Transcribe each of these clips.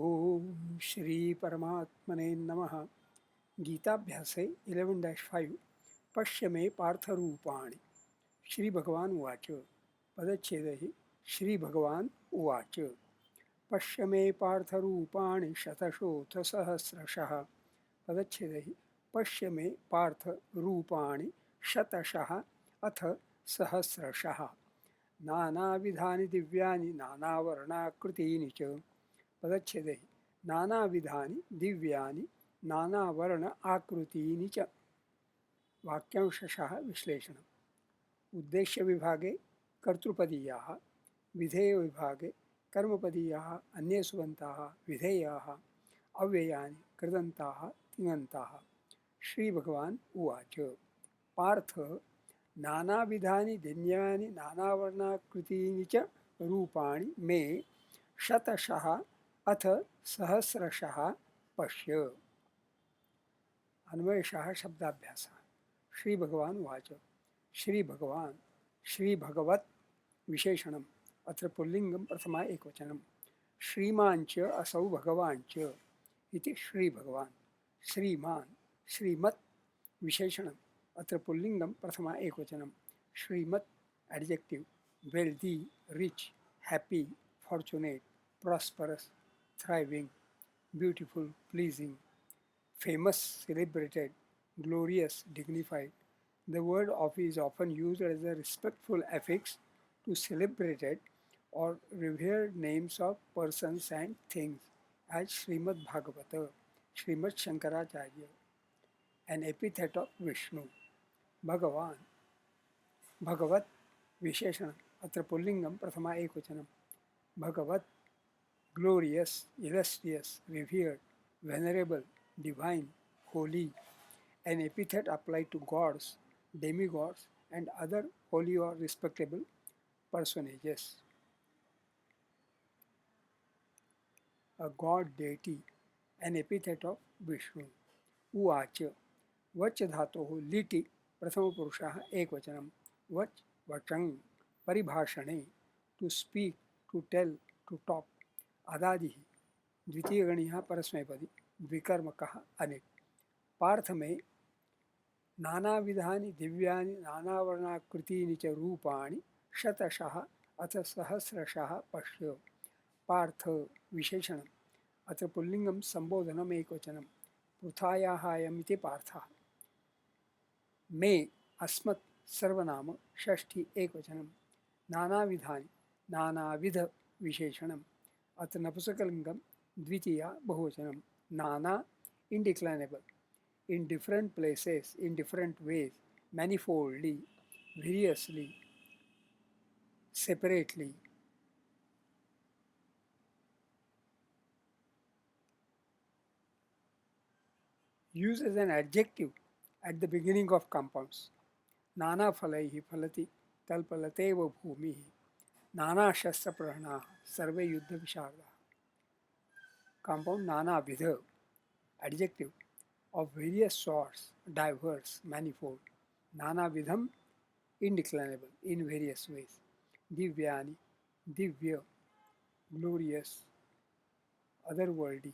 ओम श्री परमात्मने नमः। गीताभ्यासे 11-5 पश्य मे पार्थरूपाणि। श्री भगवान उवाच। पदच्छेदः श्री भगवान उवाच। पश्य मे पार्थरूपाणि शतशोऽथ सहस्रशः। पदच्छेदः पश्य मे पार्थरूपाणि शतशः अथ सहस्रशः। नानाविधानि दिव्यानि नानावर्णाकृतीनि च। पदच्छेदे नानाविधानि दिव्यानि नानावर्ण आकृतीनि च। वाक्यांशशः विश्लेषणम्। उद्देश्य विभागे कर्तृपदीयाः, विधेय विभागे कर्मपदीयाः अन्ये सुबन्ताः विधेयाः अव्ययानि कृदन्ताः तिङन्ताः। श्री भगवान उवाच। पार्थ नानाविधानि दिव्यानि नानावर्णाकृतीनि च रूपाणि मे शतशः अथ सहस्रशः पश्य। अन्वयशः शब्दाभ्यासः। श्री भगवान उवाच। श्री भगवान श्री भगवत् विशेषणम्। अत्र पुल्लिङ्गं प्रथमा एकवचनं। श्रीमान् च असौ भगवान् च इति श्री भगवान। श्रीमान् श्रीमत् विशेषणम्। अत्र पुल्लिङ्गं प्रथमा एकवचनं। श्रीमत् adjective. Wealthy, rich, happy, fortunate, prosperous, thriving, beautiful, pleasing, famous, celebrated, glorious, dignified. The word of is often used as a respectful affix to celebrated or revered names of persons and things, as Srimad Bhagavata, Srimad Shankaracharya, an epithet of Vishnu. Bhagavan, Bhagavat, Visheshanam, Atra Pullingam, Prathama Ekvachanam. Bhagavat, glorious, illustrious, revered, venerable, divine, holy, an epithet applied to gods, demigods, and other holy or respectable personages. A god deity, an epithet of Vishnu. Uvacha, vach dhatoh liti, prathama purushah ekvachanam. Vach, vachang, paribhashane, to speak, to tell, to talk. आदादि द्वितीय गणिः परस्मैपदी द्विकर्मकः अनेक। पार्थ में नानाविधानि दिव्यानि नानावर्णाकृतीनि च रूपाणि शतशः अथ सहस्रशः पश्य। पार्थ विशेषणम्। अत्र पुल्लिङ्गं सम्बोधनम् एकवचनं। पृथायाः अयमिति पार्थः। मे अस्मत् सर्वनाम षष्ठी एकवचनं। नानाविधानि नानाविध विशेषणम्। अत्र नपुंसकलिङ्गं द्वितीया बहुवचनं। नाना indeclinable, in different places, in different ways, manifoldly, variously, separately. Used as an adjective at the beginning of compounds. Nana phalaihi phalati talpalateva bhumihi. Nana shastra prahanaah sarve yuddha vishardaah. Compound nana vidha, adjective, of various sorts, diverse, manifold. Nana vidham, indeclinable, in various ways. Divyani, divya, glorious, otherworldly.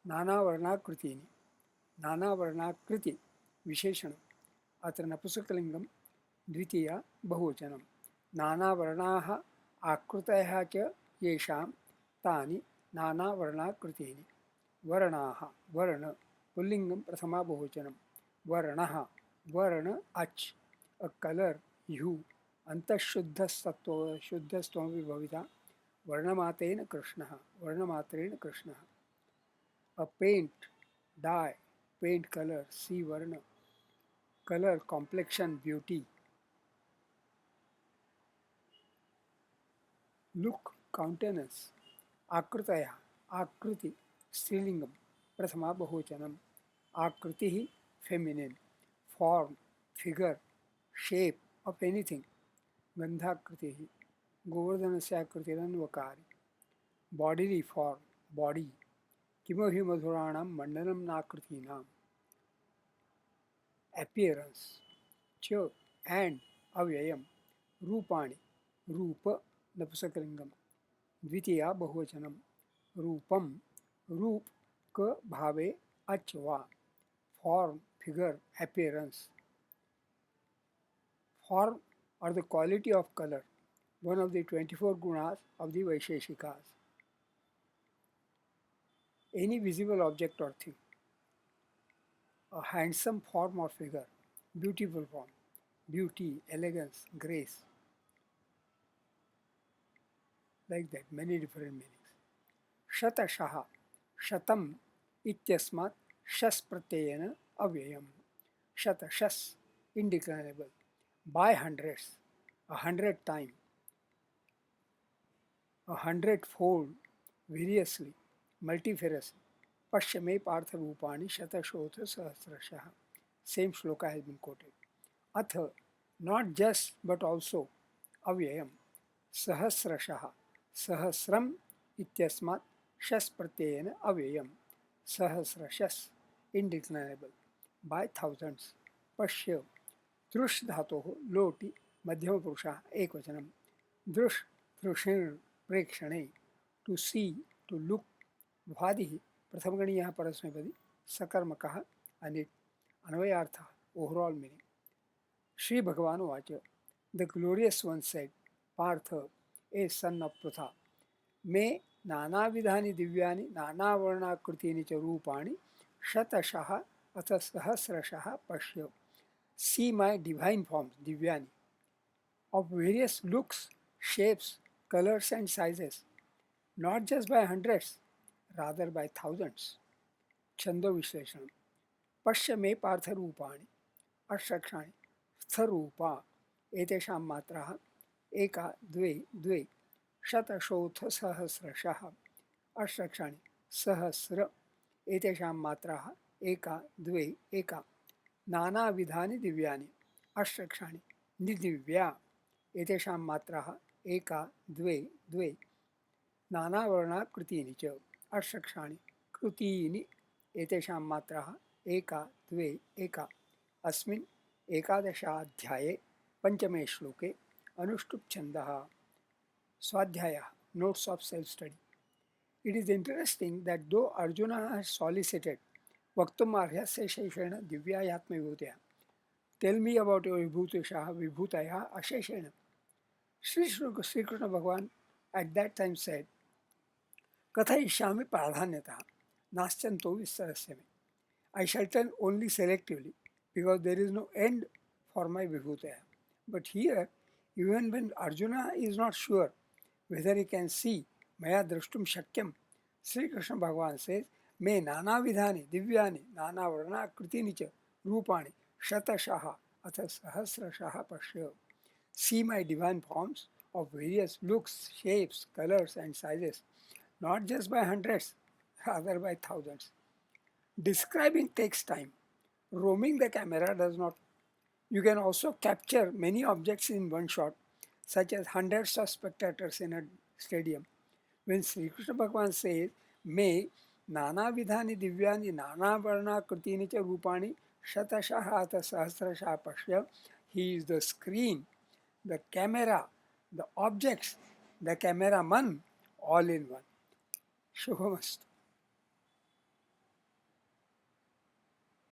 नाना वर्णाकृतीनि, नाना वर्णाकृति विशेषणम्। अत्र नपुंसकलिङ्गं द्वितीया बहुवचनं। नाना वर्णाः आकृतयः च येषां तानि नाना वर्णाकृतीनि। वर्णाः वर्ण पुल्लिङ्गं प्रथमा बहुवचनं। वर्णः वर्ण अच्, अ कलर ह्यू, अन्तःशुद्धस्तत्व शुद्धस्त्वमपि भविता वर्णमात्रेण कृष्णः, वर्णमात्रेण कृष्णः। A paint, dye, paint color, see varna, color, complexion, beauty. Look, countenance. Akritaya, akriti, strilingam, prathama bahuvachanam. Akritihi, feminine. Form, figure, shape of anything. Gandhakritihi, govardhanasya akritiranvakari. Bodily form, body. किमो हि मधुराणां मंडनं नाकृतीनाम्. Appearance च and अव्ययम. रूपाणि रूप नपुंसकलिंगम. द्वितीया बहुवचनम रूपम रूप क भावे अच वा form figure appearance form or the quality of color one of the 24 gunas of the Vaisheshikas. Any visible object or thing, a handsome form or figure, beautiful form, beauty, elegance, grace, like that, many different meanings. Shatashaha, shatam ityasmat shas pratyayena avyayam. Shatashas, indeclinable, by hundreds, 100 times, 100-fold, variously, multifariously. Pashyame partha rupani shatashotha sahasrashah. Same shloka has been quoted. Atha, not just but also, avyayam, sahasrashah, sahasram ityasmat shas pratyayena avyayam, sahasrashas, indeclinable, by thousands. Pashya, दृश धातो लोटि मध्यम पुरुषः एकवचनम दृश दृषिण प्रेक्षणे to see to look भ्वादि प्रथमगणीयः परस्मैपदी सकर्मकः अनिट अन्वयार्थः ओवरऑल मीनिंग श्री भगवान उवाच the glorious one said Partha a son of Pritha मे नानाविधानि दिव्यानि नानावर्णाकृतीनि च रूपाणि शतशः अथ सहस्रशः पश्य. See my divine forms, Divyani, of various looks, shapes, colors and sizes, not just by hundreds, rather by thousands. Chando Visheshanam. Pashya me partha rupani, ashakshani, stharupa, etesham matraha, eka, dve, dve, shatashotha sahasrashaha, ashakshani, sahasra, etesham matraha, eka, dve, eka. नाना विधानि दिव्यानि अष्टक्षाणि निदिव्या एतेषां मात्राः एका द्वे द्वे नानावर्णाकृतीनि च अष्टक्षाणि कृतीनि एतेषां मात्राः एका द्वे एका अस्मिन् एकादशाध्याये पञ्चमे श्लोके अनुष्टुप् छन्दः स्वाध्यायः notes of self study. It is interesting that though Arjuna has solicited वक्तुमार्हस्य शेषेण दिव्यायात्मविभूतया. Tell me about your विभूतिशः विभूतयः अशेषेण. Sri Krishna Bhagavan at that time said, कथयिष्यामि प्राधान्यतः नास्त्यन्तो विस्तरस्य मे. I shall tell only selectively because there is no end for my vibhutaya. But here, even when Arjuna is not sure whether he can see maya drashtum shakyam, Sri Krishna Bhagavan says, मे नाना विधानि दिव्यानि नाना वर्णाकृतीनि च रूपाणि शतशः अथ सहस्रशः पश्य. See my divine forms of various looks, shapes, colors and sizes, not just by hundreds, rather by thousands. Describing takes time. Roaming the camera does not. You can also capture many objects in one shot, such as hundreds of spectators in a stadium. When Sri Krishna Bhagavan says, may नाना विधानि दिव्यानि नाना वर्णाकृतीनि च रूपाणि शतशः अथ सहस्रशः पश्य, he is the screen, the camera, the objects, the cameraman, all in one. Shubhamastu.